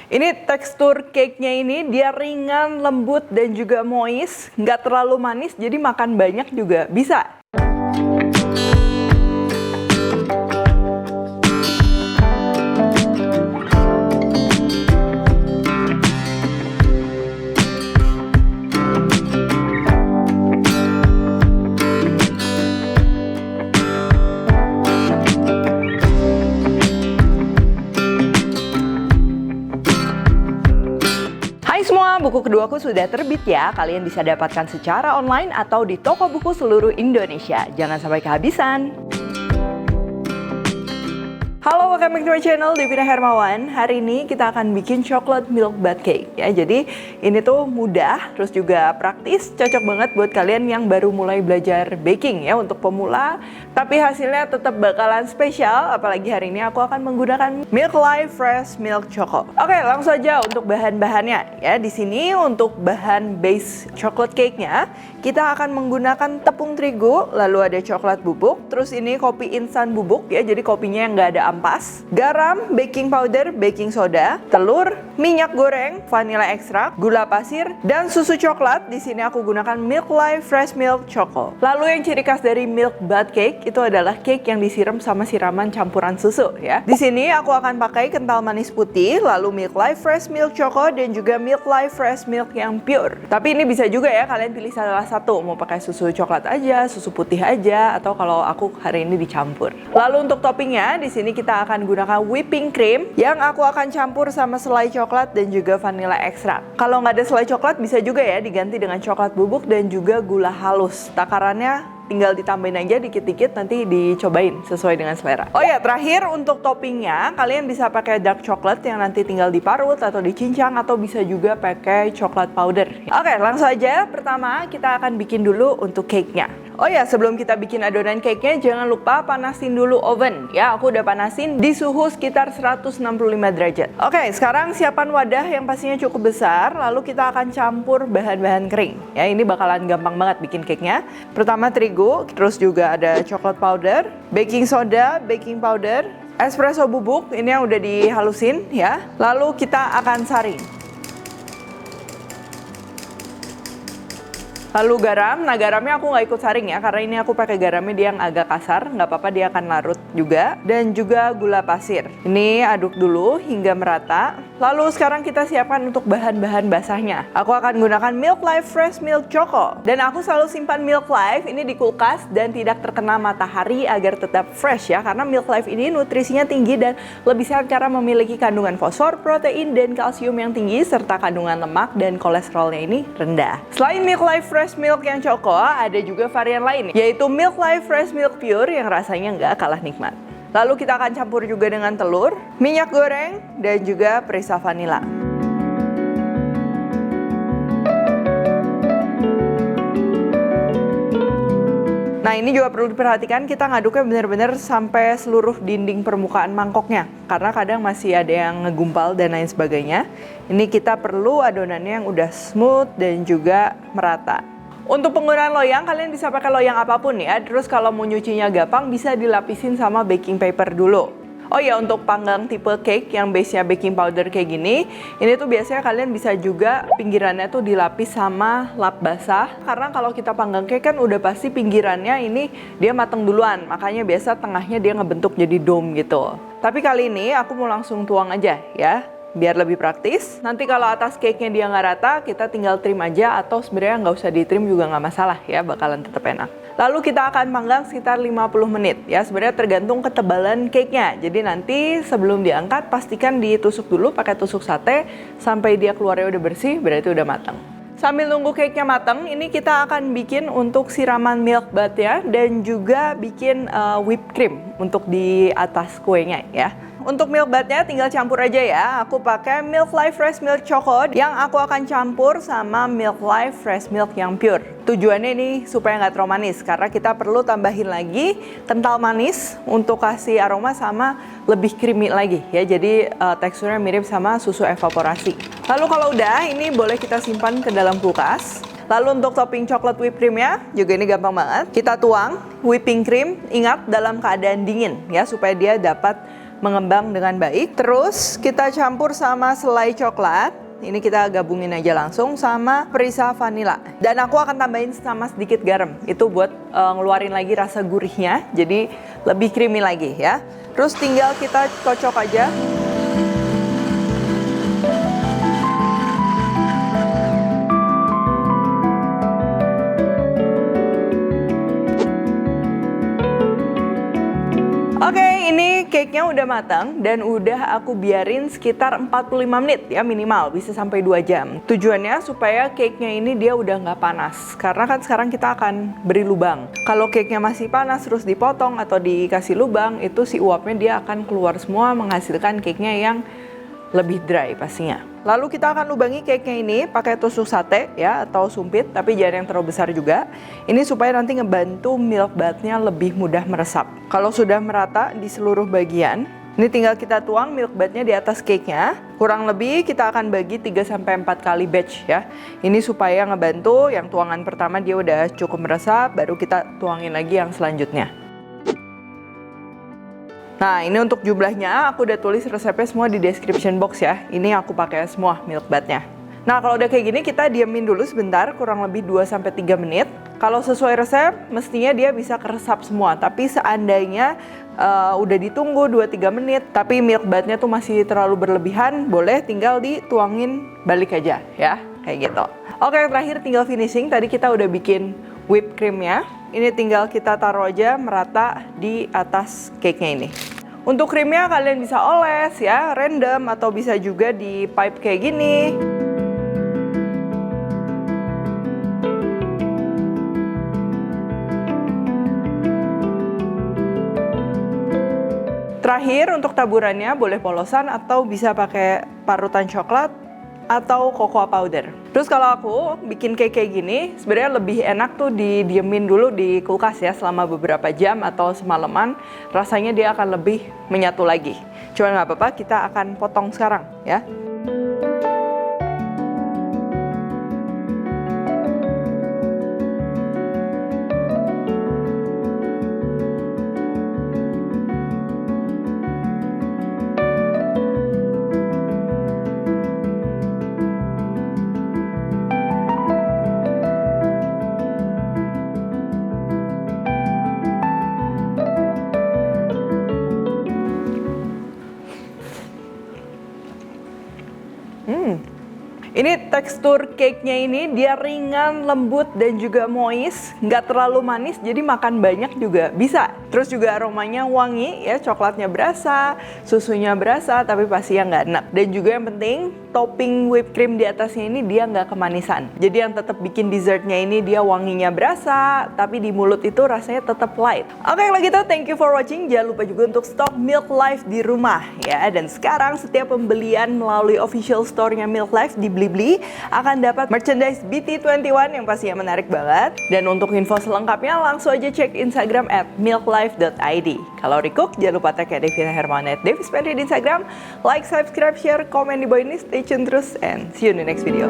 Ini tekstur cake-nya ini dia ringan, lembut, dan juga moist. Nggak terlalu manis, jadi makan banyak juga bisa. Hai semua, buku keduaku sudah terbit ya. Kalian bisa dapatkan secara online atau di toko buku seluruh Indonesia. Jangan sampai kehabisan. Halo, welcome back to my channel, Devina Hermawan. Hari ini kita akan bikin chocolate milk bath cake ya. Jadi ini tuh mudah, terus juga praktis, cocok banget buat kalian yang baru mulai belajar baking ya, untuk pemula. Tapi hasilnya tetap bakalan spesial, apalagi hari ini aku akan menggunakan Milk Life Fresh Milk Choco. Oke, langsung aja untuk bahan-bahannya ya. Di sini untuk bahan base chocolate cake-nya, kita akan menggunakan tepung terigu, lalu ada coklat bubuk, terus ini kopi instan bubuk ya, jadi kopinya yang nggak ada ampas, garam, baking powder, baking soda, telur, minyak goreng, vanilla ekstrak, gula pasir, dan susu coklat. Di sini aku gunakan Milk Life Fresh Milk Choco. Lalu yang ciri khas dari milk bath cake itu adalah cake yang disiram sama siraman campuran susu ya. Di sini aku akan pakai kental manis putih, lalu Milk Life Fresh Milk Choco, dan juga Milk Life Fresh Milk yang pure. Tapi ini bisa juga ya kalian pilih salah satu, mau pakai susu coklat aja, susu putih aja, atau kalau aku hari ini dicampur. Lalu untuk toppingnya, di sini kita akan gunakan whipping cream yang aku akan campur sama selai coklat dan juga vanilla ekstrak. Kalau nggak ada selai coklat bisa juga ya diganti dengan coklat bubuk dan juga gula halus. Takarannya tinggal ditambahin aja dikit-dikit, nanti dicobain sesuai dengan selera. Oh ya, terakhir untuk toppingnya, kalian bisa pakai dark chocolate yang nanti tinggal diparut atau dicincang, atau bisa juga pakai coklat powder. Oke, langsung aja. Pertama, kita akan bikin dulu untuk cake-nya. Oh ya, sebelum kita bikin adonan cake-nya, jangan lupa panasin dulu oven. Ya, aku udah panasin di suhu sekitar 165 derajat. Oke, sekarang siapkan wadah yang pastinya cukup besar, lalu kita akan campur bahan-bahan kering. Ya, ini bakalan gampang banget bikin cake-nya. Pertama terigu, terus juga ada coklat powder, baking soda, baking powder, espresso bubuk, ini yang udah dihalusin ya. Lalu kita akan saring. Lalu garam, nah garamnya aku nggak ikut saring ya, karena ini aku pakai garamnya dia yang agak kasar, nggak apa-apa dia akan larut juga. Dan juga gula pasir. Ini aduk dulu hingga merata. Lalu sekarang kita siapkan untuk bahan-bahan basahnya. Aku akan gunakan Milk Life Fresh Milk Choco. Dan aku selalu simpan Milk Life ini di kulkas dan tidak terkena matahari agar tetap fresh ya, karena Milk Life ini nutrisinya tinggi dan lebih sehat karena memiliki kandungan fosfor, protein, dan kalsium yang tinggi, serta kandungan lemak dan kolesterolnya ini rendah. Selain Milk Life Fresh Milk yang Choco, ada juga varian lain, yaitu Milk Life Fresh Milk Pure yang rasanya nggak kalah nikmat. Lalu kita akan campur juga dengan telur, minyak goreng, dan juga perisa vanila. Nah, ini juga perlu diperhatikan, kita ngaduknya benar-benar sampai seluruh dinding permukaan mangkoknya, karena kadang masih ada yang ngegumpal dan lain sebagainya. Ini kita perlu adonannya yang udah smooth dan juga merata. Untuk penggunaan loyang, kalian bisa pakai loyang apapun ya. Terus kalau mau nyucinya gampang, bisa dilapisin sama baking paper dulu. Oh ya, untuk panggang tipe cake yang base-nya baking powder kayak gini, ini tuh biasanya kalian bisa juga pinggirannya tuh dilapis sama lap basah. Karena kalau kita panggang cake kan udah pasti pinggirannya ini dia mateng duluan. Makanya biasa tengahnya dia ngebentuk jadi dome gitu. Tapi kali ini aku mau langsung tuang aja ya, biar lebih praktis. Nanti kalau atas cake-nya dia nggak rata, kita tinggal trim aja, atau sebenarnya nggak usah di-trim juga nggak masalah ya, bakalan tetap enak. Lalu kita akan panggang sekitar 50 menit ya, sebenarnya tergantung ketebalan cake-nya. Jadi nanti sebelum diangkat, pastikan ditusuk dulu pakai tusuk sate sampai dia keluarnya udah bersih, berarti udah matang. Sambil nunggu cake-nya matang, ini kita akan bikin untuk siraman milk bath ya, dan juga bikin whipped cream untuk di atas kuenya ya. Untuk milk bath-nya tinggal campur aja ya. Aku pakai Milk Life Fresh Milk Choco yang aku akan campur sama Milk Life Fresh Milk yang pure. Tujuannya ini supaya nggak terlalu manis, karena kita perlu tambahin lagi kental manis untuk kasih aroma sama lebih creamy lagi ya. Jadi teksturnya mirip sama susu evaporasi. Lalu kalau udah, ini boleh kita simpan ke dalam kulkas. Lalu untuk topping coklat whipped cream-nya juga ini gampang banget. Kita tuang whipping cream, ingat dalam keadaan dingin ya, supaya dia dapat mengembang dengan baik. Terus kita campur sama selai coklat. Ini kita gabungin aja langsung sama perisa vanila. Dan aku akan tambahin sama sedikit garam. Itu buat ngeluarin lagi rasa gurihnya. Jadi lebih creamy lagi ya. Terus tinggal kita kocok aja. Oke, ini cake-nya udah matang dan udah aku biarin sekitar 45 menit ya minimal, bisa sampai 2 jam. Tujuannya supaya cake-nya ini dia udah nggak panas, karena kan sekarang kita akan beri lubang. Kalau cake-nya masih panas terus dipotong atau dikasih lubang, itu si uapnya dia akan keluar semua menghasilkan cake-nya yang lebih dry pastinya. Lalu kita akan lubangi cake-nya ini pakai tusuk sate ya atau sumpit, tapi jangan yang terlalu besar juga. Ini supaya nanti ngebantu milk bath-nya lebih mudah meresap. Kalau sudah merata di seluruh bagian, ini tinggal kita tuang milk bath-nya di atas cake-nya. Kurang lebih kita akan bagi 3-4 kali batch ya. Ini supaya ngebantu yang tuangan pertama dia udah cukup meresap, baru kita tuangin lagi yang selanjutnya. Nah, ini untuk jumlahnya aku udah tulis resepnya semua di description box ya. Ini aku pakai semua milk bath-nya. Nah, kalau udah kayak gini kita diamin dulu sebentar, kurang lebih 2-3 menit. Kalau sesuai resep, mestinya dia bisa keresap semua. Tapi seandainya udah ditunggu 2-3 menit, tapi milk bath-nya tuh masih terlalu berlebihan, boleh tinggal dituangin balik aja ya, kayak gitu. Oke, terakhir tinggal finishing. Tadi kita udah bikin whipped cream-nya. Ini tinggal kita taruh aja merata di atas cake-nya ini. Untuk krimnya kalian bisa oles ya, random, atau bisa juga di pipe kayak gini. Terakhir untuk taburannya boleh polosan atau bisa pakai parutan coklat atau cocoa powder. Terus kalau aku bikin cake kayak gini, sebenarnya lebih enak tuh didiemin dulu di kulkas ya selama beberapa jam atau semalaman. Rasanya dia akan lebih menyatu lagi. Cuma nggak apa-apa, kita akan potong sekarang ya. Ini tekstur cake-nya ini dia ringan, lembut, dan juga moist. Nggak terlalu manis, jadi makan banyak juga bisa. Terus juga aromanya wangi ya, coklatnya berasa, susunya berasa, tapi pasti yang nggak enak. Dan juga yang penting, topping whipped cream di atasnya ini dia nggak kemanisan. Jadi yang tetap bikin dessertnya ini dia wanginya berasa, tapi di mulut itu rasanya tetap light. Oke, kalau gitu thank you for watching. Jangan lupa juga untuk stok Milk Life di rumah ya. Dan sekarang setiap pembelian melalui official store-nya Milk Life di Blibli akan dapat merchandise BT21 yang pastinya menarik banget. Dan untuk info selengkapnya langsung aja cek Instagram @milklife.id. Kalau recook jangan lupa tag ya Devina Hermawan @devispendri di Instagram. Like, subscribe, share, komen di bawah ini. Stay tune terus and see you in the next video.